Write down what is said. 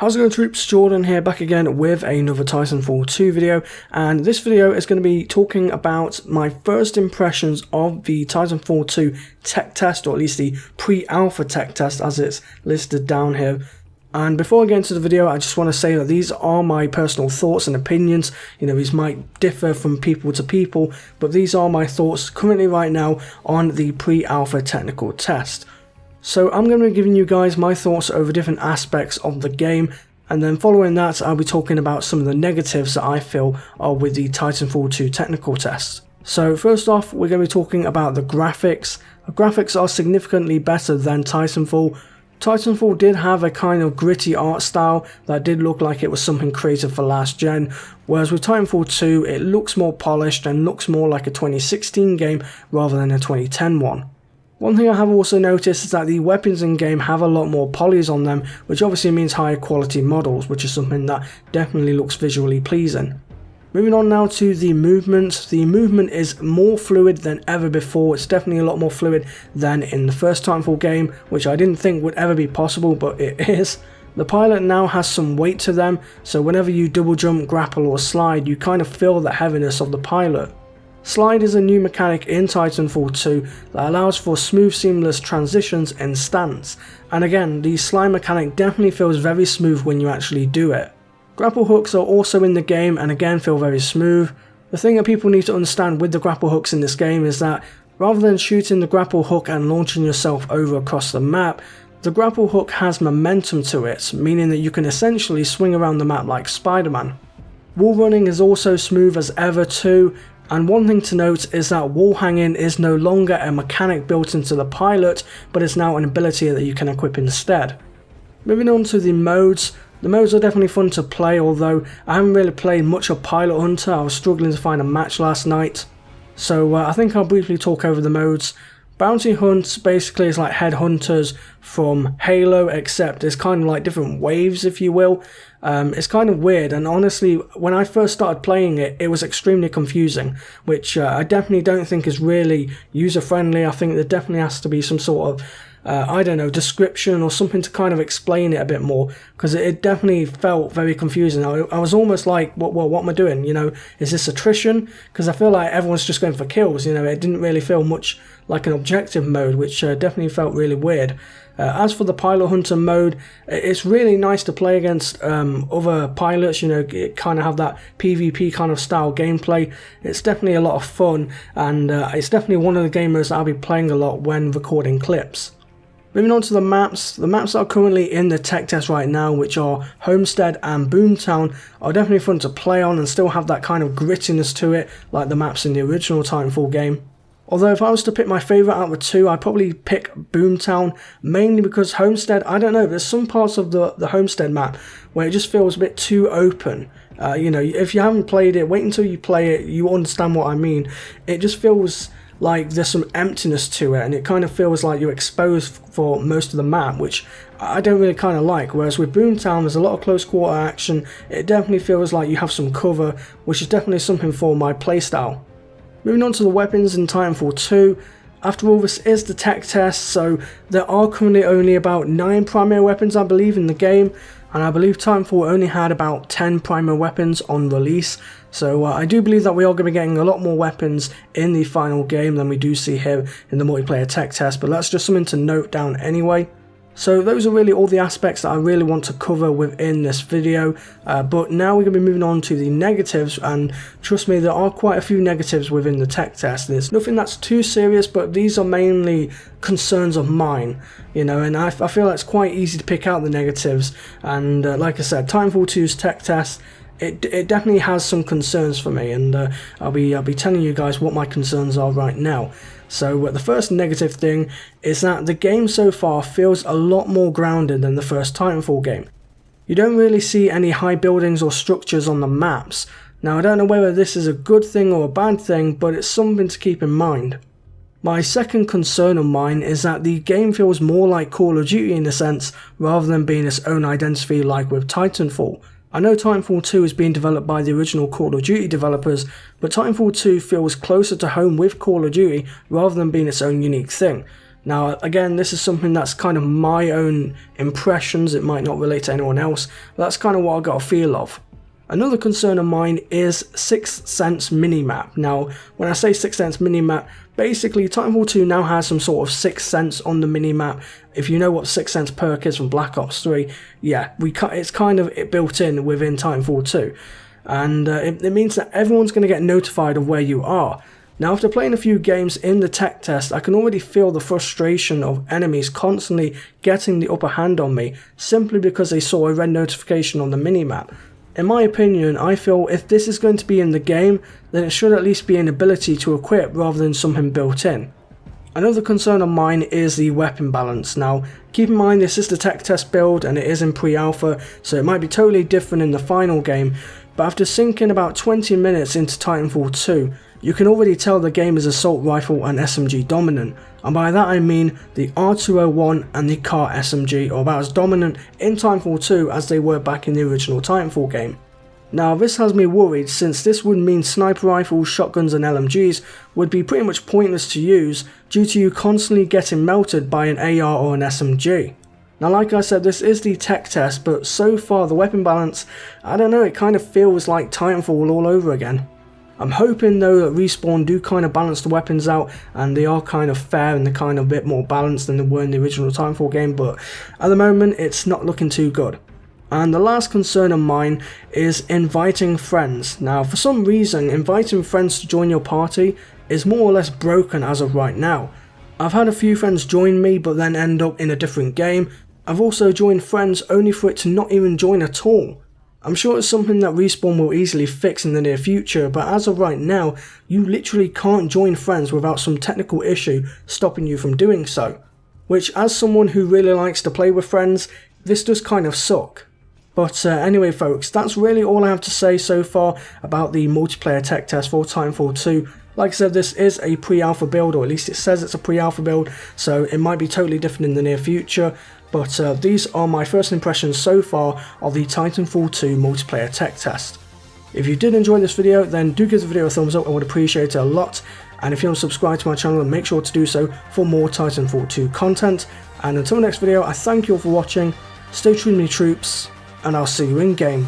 How's it going, troops? Jordan here, back again with another Titanfall 2 video, and this video is going to be talking about my first impressions of the Titanfall 2 tech test, or at least the pre-alpha tech test as it's listed down here. And before I get into the video, I just want to say that these are my personal thoughts and opinions. You know, these might differ from people to people, but these are my thoughts currently right now on the pre-alpha technical test. So I'm going to be giving you guys my thoughts over different aspects of the game, and then following that I'll be talking about some of the negatives that I feel are with the Titanfall 2 technical test. So first off, we're going to be talking about the graphics. The graphics are significantly better than Titanfall. Titanfall did have a kind of gritty art style that did look like it was something created for last gen, whereas with Titanfall 2 it looks more polished and looks more like a 2016 game rather than a 2010 one. One thing I have also noticed is that the weapons in game have a lot more polys on them, which obviously means higher quality models, which is something that definitely looks visually pleasing. Moving on now to the movement. The movement is more fluid than ever before. It's definitely a lot more fluid than in the first Titanfall game, which I didn't think would ever be possible, but it is. The pilot now has some weight to them, so whenever you double jump, grapple or slide, you kind of feel the heaviness of the pilot. Slide is a new mechanic in Titanfall 2 that allows for smooth, seamless transitions in stance, and again, the slide mechanic definitely feels very smooth when you actually do it. Grapple hooks are also in the game and again feel very smooth. The thing that people need to understand with the grapple hooks in this game is that rather than shooting the grapple hook and launching yourself over across the map, the grapple hook has momentum to it, meaning that you can essentially swing around the map like Spider-Man. Wall running is also smooth as ever too. And one thing to note is that wall hanging is no longer a mechanic built into the pilot, but is now an ability that you can equip instead. Moving on to the modes are definitely fun to play, although I haven't really played much of Pilot Hunter. I was struggling to find a match last night. So I think I'll briefly talk over the modes. Bounty Hunt basically is like Headhunters from Halo, except it's kind of like different waves, if you will. It's kind of weird, and honestly, when I first started playing it, it was extremely confusing, which I definitely don't think is really user-friendly. I think there definitely has to be some sort of I don't know, description or something to kind of explain it a bit more, because it definitely felt very confusing. I was almost like, what am I doing? You know, is this attrition? Because I feel like everyone's just going for kills. You know, it didn't really feel much like an objective mode, which definitely felt really weird. As for the Pilot Hunter mode, it's really nice to play against other pilots. You know, it kind of have that PvP kind of style gameplay. It's definitely a lot of fun, and it's definitely one of the gamers that I'll be playing a lot when recording clips. Moving on to the maps that are currently in the tech test right now, which are Homestead and Boomtown, are definitely fun to play on and still have that kind of grittiness to it, like the maps in the original Titanfall game. Although if I was to pick my favourite out of the two, I'd probably pick Boomtown, mainly because Homestead, I don't know, there's some parts of the Homestead map where it just feels a bit too open. You know, if you haven't played it, wait until you play it, you understand what I mean. It just feels like there's some emptiness to it, and it kind of feels like you're exposed for most of the map, which I don't really kind of like. Whereas with Boomtown, there's a lot of close quarter action. It definitely feels like you have some cover, which is definitely something for my playstyle. Moving on to the weapons in Titanfall 2. After all, this is the tech test, so there are currently only about 9 primary weapons, I believe, in the game, and I believe Titanfall only had about 10 primary weapons on release. So I do believe that we are going to be getting a lot more weapons in the final game than we do see here in the multiplayer tech test, but that's just something to note down anyway. So those are really all the aspects that I really want to cover within this video, but now we're going to be moving on to the negatives, and trust me, there are quite a few negatives within the tech test. There's nothing that's too serious, but these are mainly concerns of mine, you know, and I feel like it's quite easy to pick out the negatives, and like I said, Titanfall 2's tech test, it definitely has some concerns for me, and I'll be telling you guys what my concerns are right now. So the first negative thing is that the game so far feels a lot more grounded than the first Titanfall game. You don't really see any high buildings or structures on the maps. Now, I don't know whether this is a good thing or a bad thing, but it's something to keep in mind. My second concern of mine is that the game feels more like Call of Duty in a sense, rather than being its own identity like with Titanfall. I know Titanfall 2 is being developed by the original Call of Duty developers, but Titanfall 2 feels closer to home with Call of Duty rather than being its own unique thing. Now again, this is something that's kind of my own impressions, it might not relate to anyone else, but that's kind of what I got a feel of. Another concern of mine is Sixth Sense minimap. Now, when I say Sixth Sense minimap, basically Titanfall 2 now has some sort of Sixth Sense on the minimap. If you know what Sixth Sense perk is from Black Ops 3, yeah, it's kind of built in within Titanfall 2. And it means that everyone's going to get notified of where you are. Now, after playing a few games in the tech test, I can already feel the frustration of enemies constantly getting the upper hand on me simply because they saw a red notification on the minimap. In my opinion, I feel if this is going to be in the game, then it should at least be an ability to equip rather than something built in. Another concern of mine is the weapon balance. Now, keep in mind this is the tech test build and it is in pre-alpha, so it might be totally different in the final game, but after sinking about 20 minutes into Titanfall 2, you can already tell the game is assault rifle and SMG dominant, and by that I mean the R201 and the Car SMG are about as dominant in Titanfall 2 as they were back in the original Titanfall game. Now this has me worried, since this would mean sniper rifles, shotguns and LMGs would be pretty much pointless to use due to you constantly getting melted by an AR or an SMG. Now like I said, this is the tech test, but so far the weapon balance, I don't know, it kind of feels like Titanfall all over again. I'm hoping though that Respawn do kind of balance the weapons out and they are kind of fair and they're kind of a bit more balanced than they were in the original Titanfall game, but at the moment it's not looking too good. And the last concern of mine is inviting friends. Now for some reason, inviting friends to join your party is more or less broken as of right now. I've had a few friends join me but then end up in a different game. I've also joined friends only for it to not even join at all. I'm sure it's something that Respawn will easily fix in the near future, but as of right now, you literally can't join friends without some technical issue stopping you from doing so. Which, as someone who really likes to play with friends, this does kind of suck. But anyway folks, that's really all I have to say so far about the multiplayer tech test for Titanfall 2. Like I said, this is a pre-alpha build, or at least it says it's a pre-alpha build, so it might be totally different in the near future. But these are my first impressions so far of the Titanfall 2 multiplayer tech test. If you did enjoy this video, then do give the video a thumbs up, I would appreciate it a lot. And if you haven't subscribed to my channel, then make sure to do so for more Titanfall 2 content. And until the next video, I thank you all for watching, stay true to me troops, and I'll see you in game.